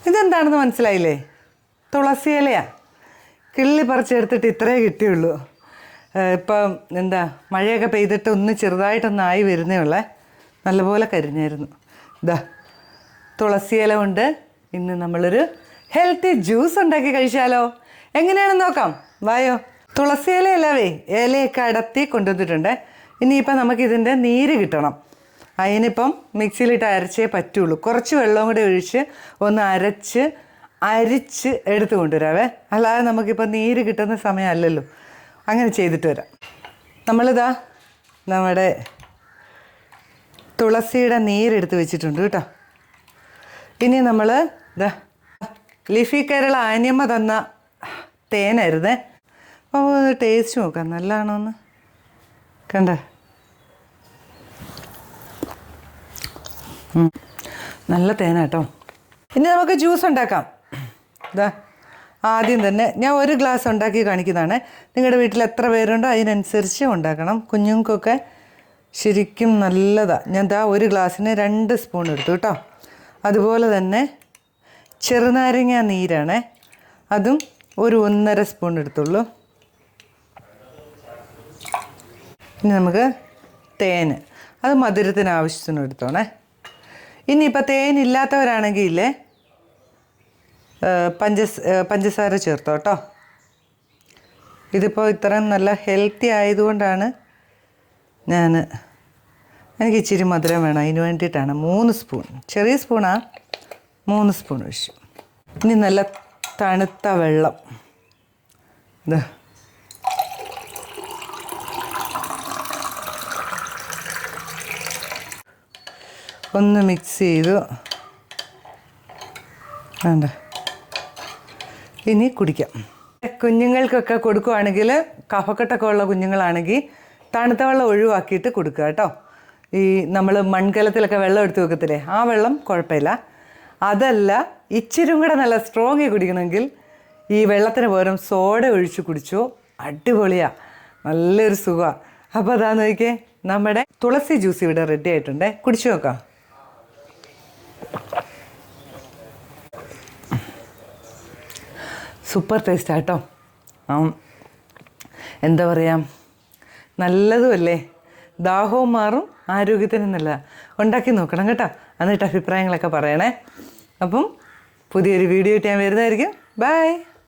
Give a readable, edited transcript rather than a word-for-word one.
ഇതെന്താണെന്ന് മനസ്സിലായില്ലേ? തുളസി ഇലയാണ്. കിള്ളി പറിച്ചെടുത്തിട്ട് ഇത്രേ കിട്ടിയുള്ളൂ. ഇപ്പം എന്താ മഴയൊക്കെ പെയ്തിട്ട് ഒന്ന് ചെറുതായിട്ടൊന്നായി വരുന്നേ ഉള്ളേ. നല്ലപോലെ കരിഞ്ഞായിരുന്നു. ഇതാ തുളസി ഇല കൊണ്ട് ഇന്ന് നമ്മളൊരു ഹെൽത്തി ജ്യൂസ് ഉണ്ടാക്കി കഴിച്ചാലോ? എങ്ങനെയാണെന്ന് നോക്കാം, വായോ. തുളസി ഇലയല്ലവേ, ഇലയൊക്കെ അടത്തി കൊണ്ടുവന്നിട്ടുണ്ട്. ഇനിയിപ്പം നമുക്കിതിൻ്റെ നീര് കിട്ടണം. അതിനിപ്പം മിക്സിയിലിട്ട് അരച്ചേ പറ്റുള്ളൂ. കുറച്ച് വെള്ളവും കൂടി ഒഴിച്ച് ഒന്ന് അരിച്ച് എടുത്ത് കൊണ്ടുവരാവേ. അല്ലാതെ നമുക്കിപ്പോൾ നീര് കിട്ടുന്ന സമയമല്ലല്ലോ. അങ്ങനെ ചെയ്തിട്ട് വരാം. നമ്മളിതാ നമ്മുടെ തുളസിയുടെ നീരെടുത്ത് വെച്ചിട്ടുണ്ട് കേട്ടോ. ഇനി നമ്മൾ ഇതാ ലിഫി കേരള ആനിയമ്മ തന്ന തേനായിരുന്നേ. അപ്പോൾ ടേസ്റ്റ് നോക്കാം, നല്ലതാണോ എന്ന്. കണ്ടേ, നല്ല തേനാട്ടോ. ഇനി നമുക്ക് ജ്യൂസ് ഉണ്ടാക്കാം. ഇതാ ആദ്യം തന്നെ ഞാൻ ഒരു ഗ്ലാസ് ഉണ്ടാക്കി കാണിക്കുന്നതാണ്. നിങ്ങളുടെ വീട്ടിൽ എത്ര പേരുണ്ടോ അതിനനുസരിച്ച് ഉണ്ടാക്കണം. കുഞ്ഞുങ്ങൾക്കൊക്കെ ശരിക്കും നല്ലതാണ്. ഞാൻ ദാ ഒരു ഗ്ലാസ്സിന് 2 സ്പൂൺ എടുത്തു കേട്ടോ. അതുപോലെ തന്നെ ചെറുനാരങ്ങ നീരാണ്, അതും ഒരു 1.5 സ്പൂൺ എടുത്തുള്ളൂ. ഇനി നമുക്ക് തേൻ, അത് മധുരത്തിന് ആവശ്യത്തിന് എടുത്തോണേ. ഇനിയിപ്പോൾ തേനില്ലാത്തവരാണെങ്കിൽ ഇല്ലേ പഞ്ചസാര ചേർത്തോ കേട്ടോ. ഇതിപ്പോൾ ഇത്രയും നല്ല ഹെൽത്തി ആയതുകൊണ്ടാണ് എനിക്ക് ഇച്ചിരി മധുരം വേണം, അതിന് വേണ്ടിയിട്ടാണ് 3 സ്പൂൺ, ചെറിയ സ്പൂണാണ്, 3 സ്പൂൺ ഒഴിച്ചു. ഇനി നല്ല തണുത്ത വെള്ളം ഇതാ ഒന്ന് മിക്സ് ചെയ്തു. വേണ്ട, ഇനി കുടിക്കാം. കുഞ്ഞുങ്ങൾക്കൊക്കെ കൊടുക്കുകയാണെങ്കിൽ, കഫക്കെട്ടൊക്കെ ഉള്ള കുഞ്ഞുങ്ങളാണെങ്കിൽ തണുത്ത വെള്ളം ഒഴിവാക്കിയിട്ട് കൊടുക്കുക കേട്ടോ. ഈ നമ്മൾ മൺകലത്തിലൊക്കെ വെള്ളം എടുത്ത് വെക്കത്തില്ലേ, ആ വെള്ളം കുഴപ്പമില്ല. അതല്ല, ഇച്ചിരും കൂടെ നല്ല സ്ട്രോങ് കുടിക്കണമെങ്കിൽ ഈ വെള്ളത്തിന് പകരം സോഡ ഒഴിച്ച് കുടിച്ചോ, അടിപൊളിയാണ്, നല്ലൊരു സുഖമാണ്. അപ്പോൾ അതാ നോക്കിയേ, നമ്മുടെ തുളസി ജ്യൂസ് ഇവിടെ റെഡി ആയിട്ടുണ്ട്. കുടിച്ചു നോക്കാം. സൂപ്പർ ടേസ്റ്റാണ് കേട്ടോ. എന്താ പറയുക, നല്ലതുമല്ലേ, ദാഹവും മാറും, ആരോഗ്യത്തിനും നല്ലതാണ്. ഉണ്ടാക്കി നോക്കണം കേട്ടോ. എന്നിട്ട് അഭിപ്രായങ്ങളൊക്കെ പറയണേ. അപ്പം പുതിയൊരു വീഡിയോ ആയിട്ട് ഞാൻ വരുന്നതായിരിക്കും. ബൈ.